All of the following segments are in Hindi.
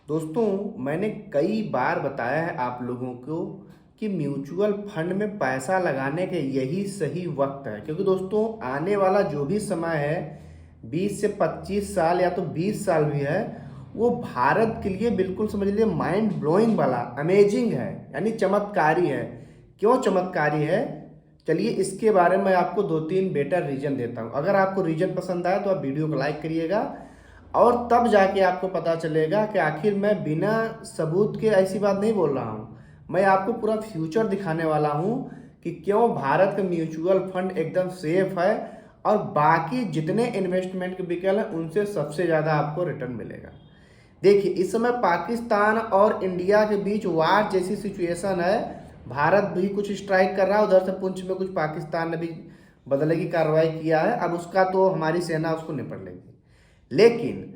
दोस्तों, मैंने कई बार बताया है आप लोगों को कि म्यूचुअल फंड में पैसा लगाने के यही सही वक्त है। क्योंकि दोस्तों, आने वाला जो भी समय है 20 से 25 साल या तो 20 साल भी है, वो भारत के लिए बिल्कुल समझ लीजिए माइंड ब्लोइंग वाला अमेजिंग है, यानी चमत्कारी है। क्यों चमत्कारी है? चलिए इसके बारे में आपको दो तीन बेटर रीजन देता हूँ। अगर आपको रीजन पसंद आए तो आप वीडियो को लाइक करिएगा, और तब जाके आपको पता चलेगा कि आखिर मैं बिना सबूत के ऐसी बात नहीं बोल रहा हूँ। मैं आपको पूरा फ्यूचर दिखाने वाला हूँ कि क्यों भारत का म्यूचुअल फंड एकदम सेफ है और बाकी जितने इन्वेस्टमेंट के विकल्प हैं उनसे सबसे ज़्यादा आपको रिटर्न मिलेगा। देखिए, इस समय पाकिस्तान और इंडिया के बीच वार जैसी सिचुएशन है। भारत भी कुछ स्ट्राइक कर रहा है, उधर से पुंछ में कुछ पाकिस्तान ने भी बदले की कार्रवाई किया है। अब उसका तो हमारी सेना उसको निपट लेगी। लेकिन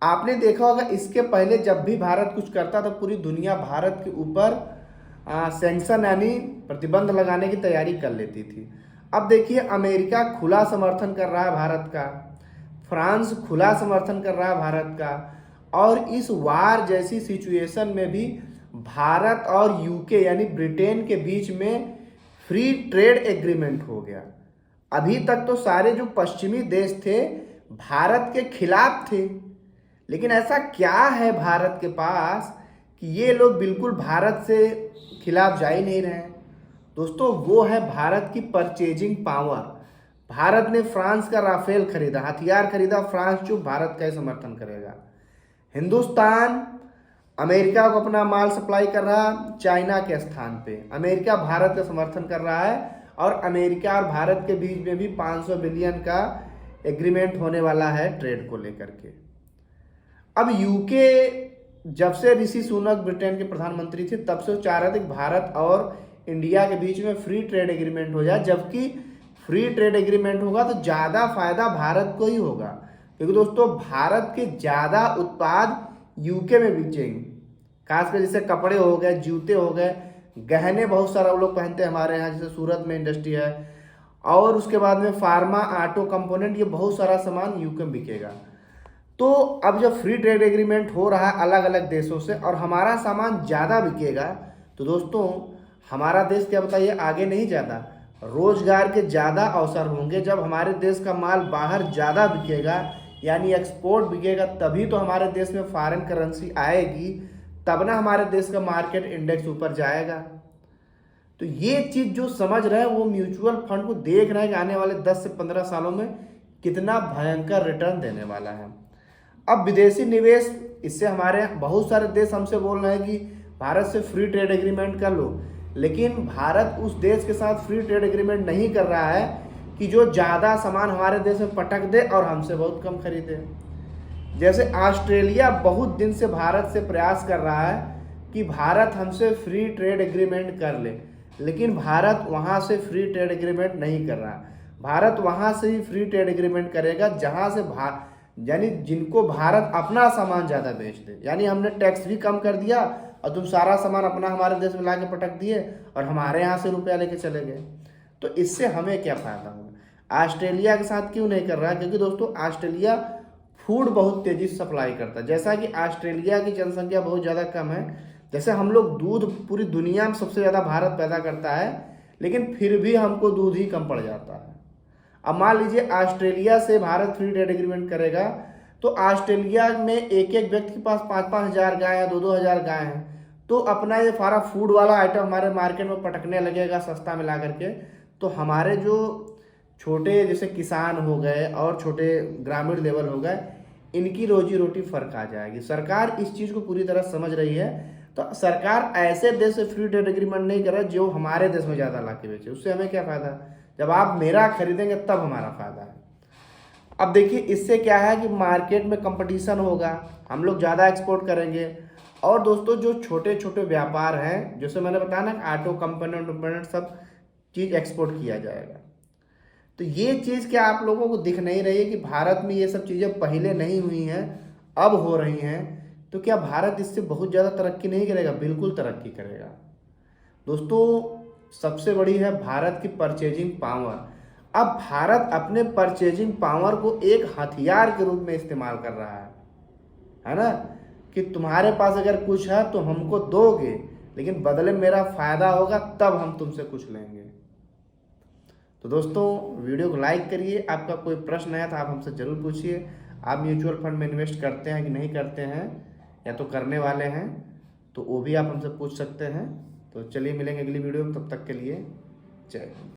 आपने देखा होगा, इसके पहले जब भी भारत कुछ करता तो पूरी दुनिया भारत के ऊपर सैंक्शन यानी प्रतिबंध लगाने की तैयारी कर लेती थी। अब देखिए, अमेरिका खुला समर्थन कर रहा है भारत का, फ्रांस खुला समर्थन कर रहा है भारत का, और इस वार जैसी सिचुएशन में भी भारत और यूके यानी ब्रिटेन के बीच में फ्री ट्रेड एग्रीमेंट हो गया। अभी तक तो सारे जो पश्चिमी देश थे भारत के खिलाफ थे, लेकिन ऐसा क्या है भारत के पास कि ये लोग बिल्कुल भारत से खिलाफ जा ही नहीं रहे हैं। दोस्तों, वो है भारत की परचेजिंग पावर। भारत ने फ्रांस का राफेल खरीदा, हथियार खरीदा, फ्रांस चुप, भारत का ही समर्थन करेगा। हिंदुस्तान अमेरिका को अपना माल सप्लाई कर रहा, चाइना के स्थान पे अमेरिका भारत का समर्थन कर रहा है, और अमेरिका और भारत के बीच में भी 500 बिलियन का एग्रीमेंट होने वाला है ट्रेड को लेकर के। अब यूके जब से ऋषि सुनक ब्रिटेन के प्रधानमंत्री थे तब से वो चाह रहे थे कि भारत और इंडिया के बीच में फ्री ट्रेड एग्रीमेंट हो जाए, जबकि फ्री ट्रेड एग्रीमेंट होगा तो ज़्यादा फायदा भारत को ही होगा। क्योंकि दोस्तों, भारत के ज़्यादा उत्पाद यूके में बिकेंगे, खासकर जैसे कपड़े हो गए, जूते हो गए, गहने बहुत सारा वो लोग पहनते हैं हमारे यहाँ, जैसे सूरत में इंडस्ट्री है, और उसके बाद में फार्मा, ऑटो कंपोनेंट, ये बहुत सारा सामान यूके में बिकेगा। तो अब जब फ्री ट्रेड एग्रीमेंट हो रहा है अलग अलग देशों से और हमारा सामान ज़्यादा बिकेगा, तो दोस्तों हमारा देश क्या बताइए आगे नहीं जाता, रोजगार के ज़्यादा अवसर होंगे। जब हमारे देश का माल बाहर ज़्यादा बिकेगा यानी एक्सपोर्ट बिकेगा, तभी तो हमारे देश में फॉरेन करेंसी आएगी, तब ना हमारे देश का मार्केट इंडेक्स ऊपर जाएगा। तो ये चीज़ जो समझ रहे हैं वो म्यूचुअल फंड को देख रहे हैं कि आने वाले 10 से 15 सालों में कितना भयंकर रिटर्न देने वाला है। अब विदेशी निवेश, इससे हमारे बहुत सारे देश हमसे बोल रहे हैं कि भारत से फ्री ट्रेड एग्रीमेंट कर लो, लेकिन भारत उस देश के साथ फ्री ट्रेड एग्रीमेंट नहीं कर रहा है कि जो ज़्यादा सामान हमारे देश में पटक दे और हमसे बहुत कम खरीदे। जैसे ऑस्ट्रेलिया बहुत दिन से भारत से प्रयास कर रहा है कि भारत हमसे फ्री ट्रेड एग्रीमेंट कर ले, लेकिन भारत वहाँ से फ्री ट्रेड एग्रीमेंट नहीं कर रहा। भारत वहाँ से ही फ्री ट्रेड एग्रीमेंट करेगा जहाँ से यानी जिनको भारत अपना सामान ज़्यादा बेच दे, यानी हमने टैक्स भी कम कर दिया और तुम सारा सामान अपना हमारे देश में ला के पटक दिए और हमारे यहाँ से रुपया लेके चले गए। तो इससे हमें क्या फ़ायदा होगा? ऑस्ट्रेलिया के साथ क्यों नहीं कर रहा है? क्योंकि दोस्तों, ऑस्ट्रेलिया फूड बहुत तेज़ी से सप्लाई करता है। जैसा कि ऑस्ट्रेलिया की जनसंख्या बहुत ज़्यादा कम है, जैसे हम लोग दूध पूरी दुनिया में सबसे ज़्यादा भारत पैदा करता है, लेकिन फिर भी हमको दूध ही कम पड़ जाता है। अब मान लीजिए ऑस्ट्रेलिया से भारत फ्री ट्रेड एग्रीमेंट करेगा, तो ऑस्ट्रेलिया में एक एक व्यक्ति के पास 5-5 हज़ार गाय है, 2-2 हज़ार गाय हैं, तो अपना ये सारा फूड वाला आइटम हमारे मार्केट में पटकने लगेगा सस्ता में ला करके। तो हमारे जो छोटे जैसे किसान हो गए और छोटे ग्रामीण लेवल हो गए, इनकी रोजी रोटी फर्क आ जाएगी। सरकार इस चीज़ को पूरी तरह समझ रही है, तो सरकार ऐसे देश से फ्री ट्रेड एग्रीमेंट नहीं कर रहा है जो हमारे देश में ज़्यादा ला के बेचे। उससे हमें क्या फ़ायदा? जब आप मेरा खरीदेंगे तब हमारा फ़ायदा है। अब देखिए, इससे क्या है कि मार्केट में कंपटीशन होगा, हम लोग ज़्यादा एक्सपोर्ट करेंगे, और दोस्तों जो छोटे छोटे व्यापार हैं, जैसे मैंने बताया ना, ऑटो कंपोनेंट सब चीज़ एक्सपोर्ट किया जाएगा। तो ये चीज़ क्या आप लोगों को दिख नहीं रही है कि भारत में ये सब चीज़ें पहले नहीं हुई हैं, अब हो रही हैं? तो क्या भारत इससे बहुत ज़्यादा तरक्की नहीं करेगा? बिल्कुल तरक्की करेगा। दोस्तों, सबसे बड़ी है भारत की परचेजिंग पावर। अब भारत अपने परचेजिंग पावर को एक हथियार के रूप में इस्तेमाल कर रहा है ना, कि तुम्हारे पास अगर कुछ है तो हमको दोगे, लेकिन बदले में मेरा फ़ायदा होगा तब हम तुमसे कुछ लेंगे। तो दोस्तों वीडियो को लाइक करिए। आपका कोई प्रश्न है तो आप हमसे ज़रूर पूछिए। आप म्यूचुअल फंड में इन्वेस्ट करते हैं कि नहीं करते हैं, या तो करने वाले हैं, तो वो भी आप हमसे पूछ सकते हैं। तो चलिए मिलेंगे अगली वीडियो में, तब तक के लिए जय हिंद।